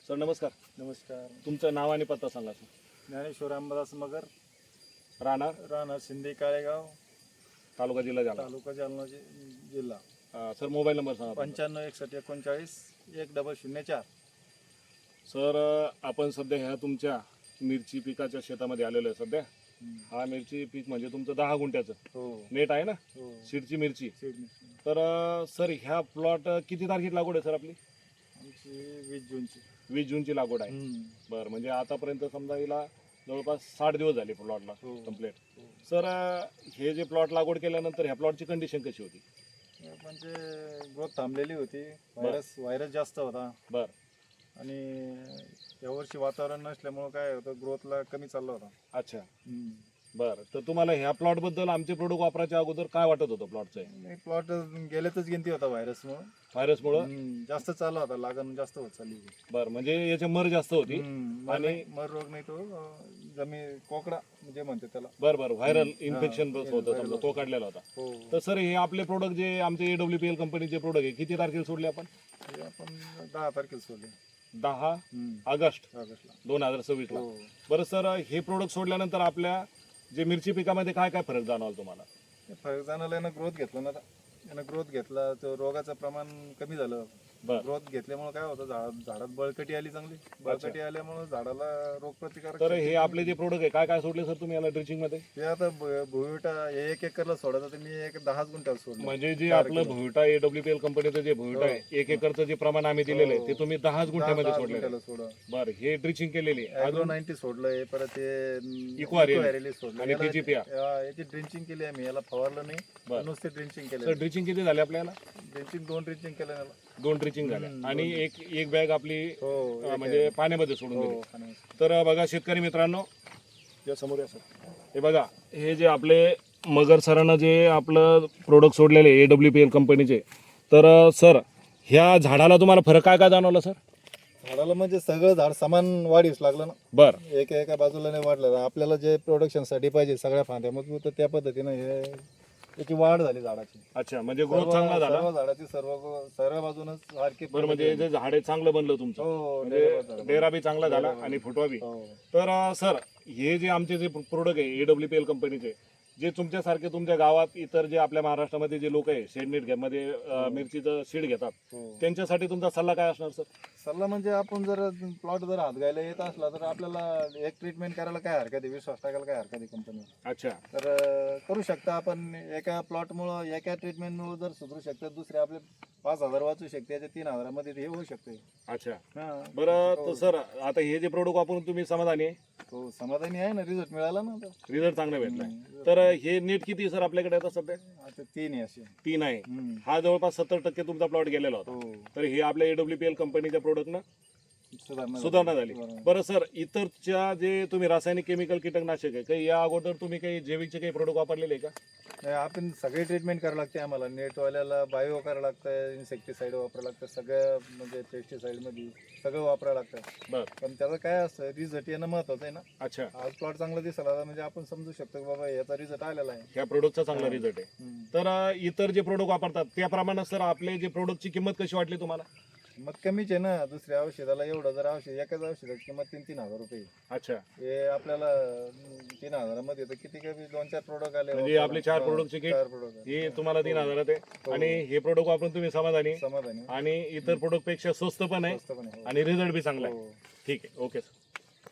Sir नमस्कार. नमस्कार. तुमचं नाव आणि पत्ता सांगा सर. ज्ञानेश्वर अंबादास मगर, राहणार शिंदे काळेगाव, तालुका जिल्हा जालना. तालुका जालना जिल्हा. सर मोबाईल नंबर सांगा. 9561391004. सर आपण सध्या ह्या तुमच्या मिरची पिकाच्या शेतामध्ये आलेलो आहे सध्या. हा मिरची पीक म्हणजे तुमचं 10 गुंठ्याचं नेट आहे ना, सीडची मिरची. तर सर ह्या प्लॉट किती तारखेला लागवड आहे सर आपली? आमची 20 जूनची. 20 जूनची लागवड आहे. बरं, म्हणजे आतापर्यंत समजा हिला जवळपास 60 दिवस झाले प्लॉटला कम्प्लीट. सर हे जे प्लॉट लागवड केल्यानंतर ह्या प्लॉटची कंडिशन कशी होती? म्हणजे ग्रोथ थांबलेली होती, व्हायरस जास्त होता. बरं. आणि यावर्षी वातावरण नसल्यामुळे काय होतं, ग्रोथला कमी चालला होता. अच्छा. बरं, तर तुम्हाला ह्या प्लॉट बद्दल आमचे प्रोडक्ट वापरायच्या अगोदर काय वाटत होतं प्लॉटचं? प्लॉट गेल्यातच गिनती होता व्हायरसमुळे. जास्त चालला होता, लागण जास्त होत चालली होती. बरं, म्हणजे याची मर जास्त होती आणि मर रोग नाही, तो जमीन कोकडा म्हणजे म्हणते त्याला. बरं, व्हायरल इन्फेक्शन होतं, तो काढलेला होता. तर सर हे आपले प्रोडक्ट जे आमचे AWPL कंपनीचे प्रोडक्ट आहे, किती तारखेला सोडले आपण? 10 तारखेला सोडले. 10 ऑगस्ट 2026 ला. बरं सर, हे प्रोडक्ट सोडल्यानंतर आपल्या जे मिरची पिकामध्ये काय काय फरक जाणवला तुम्हाला? फरक जाणवला, यानं ग्रोथ घेतला ना. यानं ग्रोथ घेतला तर रोगाचं प्रमाण कमी झालं. ग्रोथ घेतल्यामुळे काय होतं, झाडात बळकटी आली, चांगली बळकटी आल्यामुळे झाडाला रोग प्रतिकारक. तर हे आपले जे प्रोडक्ट आहे काय काय सोडले सर तुम्ही याला ड्रिचिंग मध्ये? ते आता भुईटा 1 एकरला सोडायचं, तर मी 10 गुंठ्यावर सोडलं. म्हणजे जे आपलं भुईटा AWPL कंपनीचं जे भुईटा आहे 1 एकरचं जे प्रमाण आम्ही दिलेलं आहे ते तुम्ही 10 गुंठ्यामध्ये सोडलेलं. बरं, हे ड्रिचिंग केलेली अॅग्रो 90 सोडलंय, परत ते इक्वारेली सोडलं आणि PGPR याची ड्रिंचिंग केली आम्ही. याला फवारलं नाही, नुसते ड्रिंचिंग केलं. सर ड्रिचिंग किती झाले आपल्याला? ड्रिंचिंग 2 ड्रिंचिंग केलं याला. 2 ड्रिचिंग झाल्या आणि एक बॅग आपली म्हणजे पाण्यामध्ये सोडून दिली. तर बघा शेतकरी मित्रांनो, या समोर या सर, हे बघा हे जे आपले मगर सरांना जे आपलं प्रोडक्ट सोडलेले AWPL कंपनीचे. तर सर ह्या झाडाला तुम्हाला फरक काय काय जाणवला सर? झाडाला म्हणजे सगळं झाड समान वाढीस लागलं ना. बरं, एका बाजूला नाही वाढलं. आपल्याला जे प्रोडक्शनसाठी पाहिजे सगळ्या फांद्यामध्ये, तर त्या पद्धतीनं हे त्याची वाढ झाली झाडाची. अच्छा, म्हणजे ग्रोथ चांगला झाला. सर्व झाडाची सर्व बाजूनच सारखी. बरं, म्हणजे जे झाड आहे चांगलं बनलं तुमचं. म्हणजे डेरा बी चांगला झाला आणि फुटवा बी. तर सर हे जे आमचे जे प्रोडक्ट आहे AWPL कंपनीचे, जे तुमच्यासारखे तुमच्या गावात इतर जे आपल्या महाराष्ट्रामध्ये जे लोक आहे शेडनेट मध्ये मिरचीचं सीड घेतात, त्यांच्यासाठी तुमचा सल्ला काय असणार सर? सल्ला म्हणजे आपण जर प्लॉट जर हात घ्यायला येत असला तर आपल्याला एक ट्रीटमेंट करायला काय हरकत आहे, विश्वास टाकायला काय हरकत आहे कंपनी. अच्छा. तर करू शकता आपण. एका प्लॉटमुळं एका ट्रीटमेंटमुळे जर सुधरू शकतात, दुसरे आपले 5,000 वाचू शकते, याच्या 3,000 मध्ये हे होऊ शकते. अच्छा. बरं, तर सर आता हे जे प्रोडक्ट वापरून तुम्ही समाधानी आहे? हो, समाधानी आहे ना. रिझल्ट मिळाला ना. रिझल्ट चांगला भेटलाय. तर हे नेट किती सर आपल्याकडे आता सध्या? आता 3 आहे असे. 3 आहे. हा जवळपास 70% तुमचा प्लॉट गेलेला होता. तर हे आपल्या AWPL कंपनीच्या प्रोडक्ट ना सुधारणा झाली. बरं सर, इतरच्या जे तुम्ही रासायनिक केमिकल कीटकनाशक आहे काही या अगोदर तुम्ही काही जैविकचे काही प्रोडक्ट वापरलेले आहे का? आपण सगळे ट्रीटमेंट करावं लागते आम्हाला. नेटवाल्याला बायो करावं लागतं, इन्सेक्टिसाइड वापरावं लागतं, सगळं म्हणजे पेस्टिसाइड मध्ये सगळं वापरावं लागतं. बरं, पण त्याचं काय असतं, रिझल्ट येणं महत्वाचं आहे ना. अच्छा. आज प्लॉट चांगला दिसला म्हणजे आपण समजू शकतो की बाबा याचा रिझल्ट आलेला आहे, ह्या प्रोडक्टचा चांगला रिझल्ट आहे. तर इतर जे प्रोडक्ट वापरतात त्याप्रमाणे सर आपले जे प्रोडक्टची किंमत कशी वाटली तुम्हाला? मग कमीच आहे ना. दुसऱ्या औषधाला एवढं जर औषध, एकाच औषधाची किंमत 3,000 रुपये. अच्छा. हे आपल्याला 3,000 मध्ये तर किती कमी 2-4 प्रोडक्ट आले. म्हणजे आपले 4 प्रोडक्टचे किट हे तुम्हाला 3,000 आहे आणि हे प्रोडक्ट वापरून तुम्ही समाधानी समाधानी. आणि इतर प्रोडक्ट पेक्षा स्वस्त पण आहे आणि रिझल्ट बी चांगला आहे. ठीक आहे, ओके सर.